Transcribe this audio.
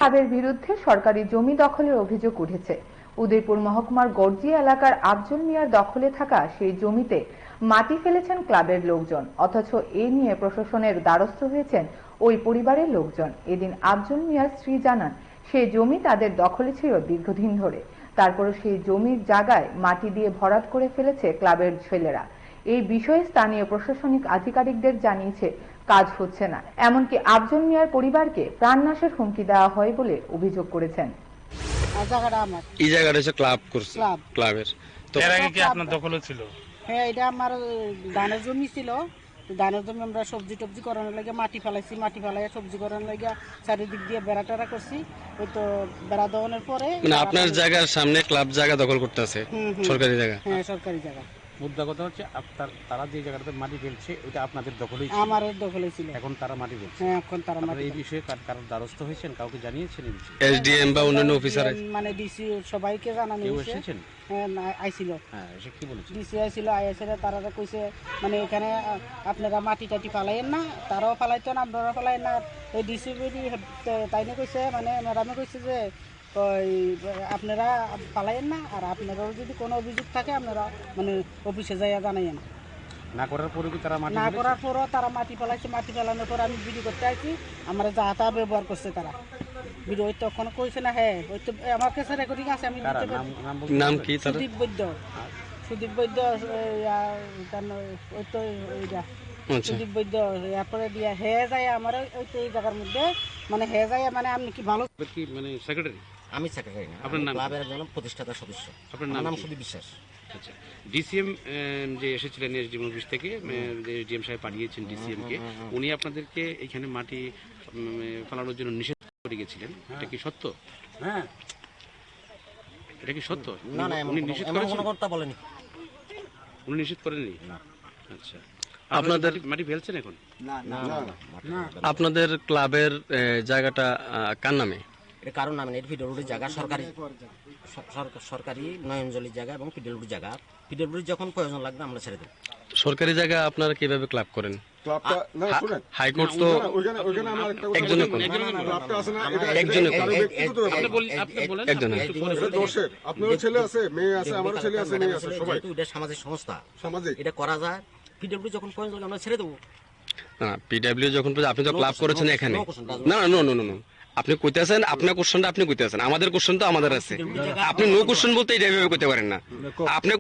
ক্লাবের বিরুদ্ধে সরকারি জমি দখলের অভিযোগ উঠেছে। উদয়পুর মহকুমার গর্জিয়া এলাকার আফজল মিয়ার দখলে থাকা সেই জমিতে মাটি ফেলেছেন ক্লাবের লোকজন, অথচ এ নিয়ে প্রশাসনের দ্বারস্থ হয়েছেন ওই পরিবারের লোকজন। এদিন আফজল মিয়ার স্ত্রী জানান, সেই জমি তাদের দখলে ছিল দীর্ঘদিন ধরে, তারপরও সেই জমির জায়গায় মাটি দিয়ে ভরাট করে ফেলেছে ক্লাবের ছেলেরা। এই বিষয়ে স্থানীয় প্রশাসনিক আধিকারিকদের জানিয়েছে কাজ হচ্ছে না, এমনকি আফজল মিয়ার পরিবারকে প্রাণনাশের হুমকি দেওয়া হয় বলে অভিযোগ করেছেন। এই জায়গাটা হচ্ছে ক্লাবের। তো এর আগে কি আপনার দখলে ছিল? হ্যাঁ, এটা আমার ধানের জমি ছিল। ধানের জমি আমরা সবজি টবজি করানোর লাগে মাটি ফেলাইছি, মাটি ফেলাই সবজি করানোর লাগে চারিদিক দিয়ে বেড়া টেরা করছি। ওই তো বেড়া দেওয়ানোর পরে আপনার জায়গার সামনে ক্লাব জায়গা দখল করতে আছে, সরকারি জায়গা। হ্যাঁ, সরকারি জায়গা। মুদ্রা কথা হচ্ছে তারা যে জায়গাটাতে মাটি ফেলছে ওইটা আপনাদের দখলেই ছিল? আমার দখলে ছিল। এখন তারা মাটি ফেলছে? হ্যাঁ, এখন তারা মাটি। এই বিষয়ে কারোর দ্বারস্থ হয়েছেন? কাউকে জানিয়েছেন এই বিষয়ে? এসডিএম বা অন্যান্য অফিসার মানে ডিসি সবাইকে জানানো হয়েছে। এসেছেন? হ্যাঁ, আইছিল। হ্যাঁ, এসে কি বলেছে? ডিসি আইছিল, আইএসএর তারা কইছে মানে এখানে আপনারা মাটি টাটি ফালাইয়েন না, তারাও ফালাইতো না, আপনারা ফালাইয়েন না। এই ডিসি তাই না কইছে, মানে ম্যাডামে কইছে যে ওই আপনারা পালাইয়েন না, আর আপনারাও যদি কোনো অভিযোগ থাকে আপনারা মানে অফিসে যাইয়া জানাইয়েন। না করার পরে কি তারা মাটি না করার পরও তারা মাটি ফেলাইছে। মাটি ফেলানোর পর আমি ভিডিও করতে আসছি, আমার যাহা তাহা ব্যবহার করছে তারা। ভিডিও ওই তখন কইছে না। হ্যাঁ, ওই তো আমার কাছে রেকর্ডিং আছে, আমি নাম কি? সুদীপ বৈদ্য। সুদীপ বৈদ্য ওই তো ওইটা সুদীপ বৈদ্য। এরপরে দিয়া হে যায় আমার ওই তো এই জায়গার মধ্যে, মানে হে যায় মানে আপনি কি ভালো কি মানে সেক্রেটারি? আমি সেক্রেটারি না, আপনার নাম? ক্লাবের একজন প্রতিষ্ঠাতা সদস্য। আপনার নাম সুদীপ বিশ্বাস। আচ্ছা, ডিসিএম যে এসেছিলেন এসডিএম অফিস থেকে, যে ডিএম সাহেব পাঠিয়েছেন ডিসিএম কে, উনি আপনাদেরকে এখানে মাটি ফেলানোর জন্য নিষেধ করে গেছিলেন, এটা কি সত্য? হ্যাঁ, এটা কি সত্য? না না, উনি নিষেধ করেছেন? কোনো কথা বলেনি। উনি নিষেধ করেননি? না। আচ্ছা, আপনাদের মাটি ফেলছেন এখন? না না না, আপনাদের ক্লাবের জায়গাটা কার নামে? এটা কারণ নামে এটা পিডব্লিউডির জায়গা, সরকারি নয়নজলির জায়গা এবং পিডব্লিউডির জায়গা। পিডব্লিউডির যখন প্রয়োজন লাগবে আমরা ছেড়ে দেব। সরকারি জায়গা আপনারা কিভাবে ক্লাব করেন? হাইকোর্ট তো একজনে করে। আপনার ছেলে আছে, মেয়ে আছে, আমারও ছেলে আছে, মেয়ে আছে, সবাই। এটা সামাজিক সংস্থা, সামাজিক এটা করা যায়। পিডব্লিউডি যখন প্রয়োজন লাগবে আমরা ছেড়ে দেবো। না, পিডব্লিউ যখন আপনি তো ক্লাব করেছেন এখানে। না না, নো নো নো, আপনি কইতেছেন আপনার কোশ্চেনটা আপনি কইতেছেন, আমাদের কোশ্চেন তো আমাদের আছে। আপনি নো কোশ্চেন বলতে এটা এভাবে কইতে পারেন না। আপনি